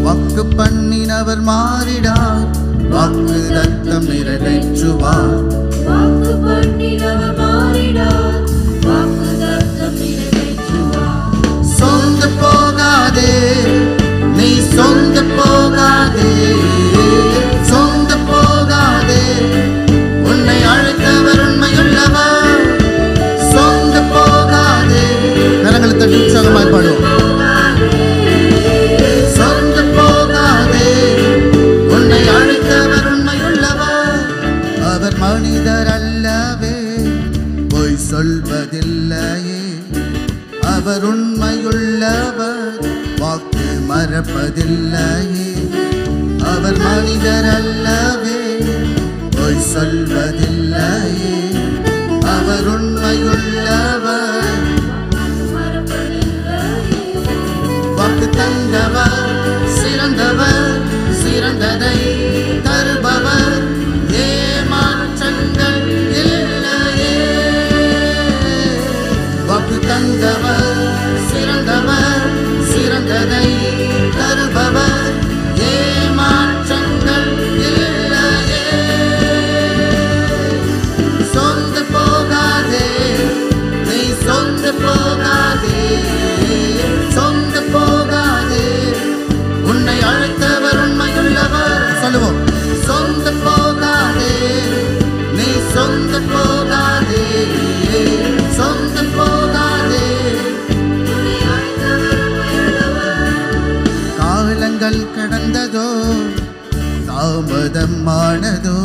வாக்கு பண்ணினவர் மாறிடார், வாக்கு தத்தம் நிறைவேற்றுவார். வாக்கு பண்ணினவர் மாறிடார், வாக்கு தத்தம் நிறைவேற்றுவார். சொந்து போகாதே, நீ சொந்து போகாதே, சொந்து போகாதே, உன்னை அழைத்தவர் உண்மையுள்ளவர். சொந்து போகாதே, கரங்களை தட்டி உற்சாகமாய் பாடுவோம். சொந்து போகாதே, உன்னை அழைத்தவர் உண்மையுள்ளவர். அவர் மனிதர் அல்லவே, பொய் சொல்வதில்லையே. அவர் உண்மையுள்ளவர், வாக்கு மறப்பதில்லையே. அவர் மனிதர் அல்லவே, பொய் சொல்வதில்லையே. அவர் உண்மையுள்ளவர், வாக்கு தந்தவர், சிறந்தவர், சிறந்ததை தருபவர். ஏமாற்றங்கள் இல்லையே. வாக்கு தந்தவர், சிறந்தவர், சிறந்ததை தருபவர். ஏமாற்றங்கள் இல்லையே. சொந்து போகாதே, நீ சொந்து போகாதே, சொந்து போகாதே, உன்னை அழைத்தவர் உண்மையுள்ளவர். சொல்லுவோம். சொந்து போகாதே, நீ சொந்து போகாதே, சொந்து போகாதே. காலங்கள் கடந்ததோ, தாமதமானதோ,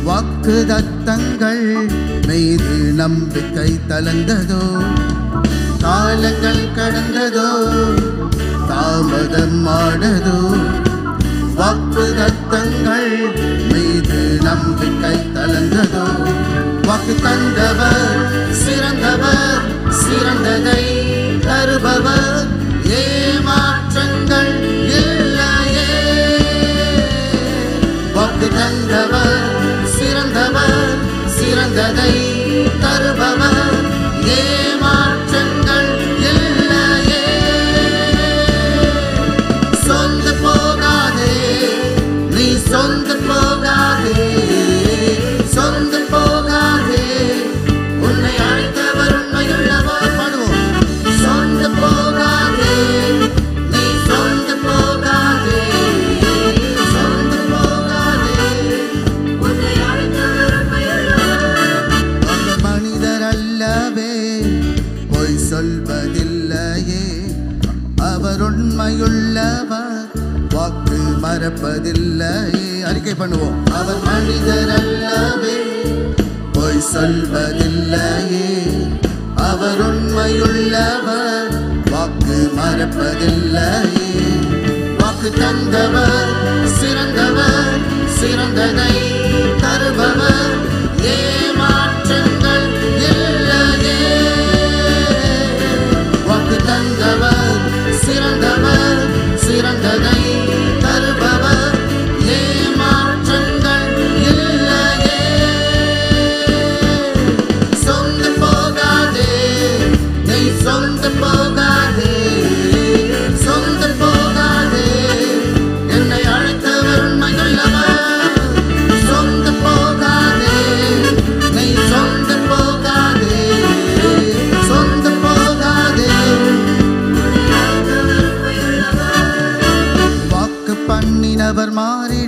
வாக்கு தத்தங்கள் மீது நம்பிக்கை தளர்ந்ததோ. காலங்கள் கடந்ததோ, தாமதமானதோ, வாக்கு தத்தங்கள் மீது நம்பிக்கை தளர்ந்ததோ. வாக்கு தந்தவர், சிறந்தவர், சிறந்ததை தருபவர். ஏமாற்றங்கள் இல்லையே. வாக்கு தந்தவர், சிறந்தவர், சிறந்ததை தருபவர். ஏமாற்றங்கள் இல்லையே. சொந்து போகாதே, நீ சொந்து போகாதே, சொந்து போகாதே, உன்னை அழைத்தவர் உண்மையுள்ளவர். பாடுவோம். சொந்து போகாதே, நீ சொந்து போகாதே, சொந்து போகாதே, உன்னை அழைத்தவர் உண்மையுள்ளவர். அவர் மனிதர் அல்லவே, பொய் சொல்வதில்லையே. அவர் உண்மையுள்ளவர், வாக்கு மறப்பதில்லையே. அறிக்கை பண்ணுவோம். அவர் மனிதர் அல்லவே, பொய் சொல்வதில்லையே. அவர் உண்மையுள்ளவர், வாக்கு மறப்பதில்லையே. வாக்கு தந்தவர், சிறந்தவர், சிறந்ததை தருபவர். ஏமாற்றங்கள் இல்லையே. வாக்கு தந்தவர், சிறந்தவர், சிறந்ததை தருபவர். ஏமாற்றங்கள் இல்லையே. சொந்து போகாதே, நீ சொந்து போகாதே, சொந்து போகாதே, என்னை அழைத்தவர் உண்மையுள்ளவர். சொந்து போகாதே, நீ சொந்து போகாதே, சொந்து போகாதே. வாக்கு பண்ணினவர் மாறி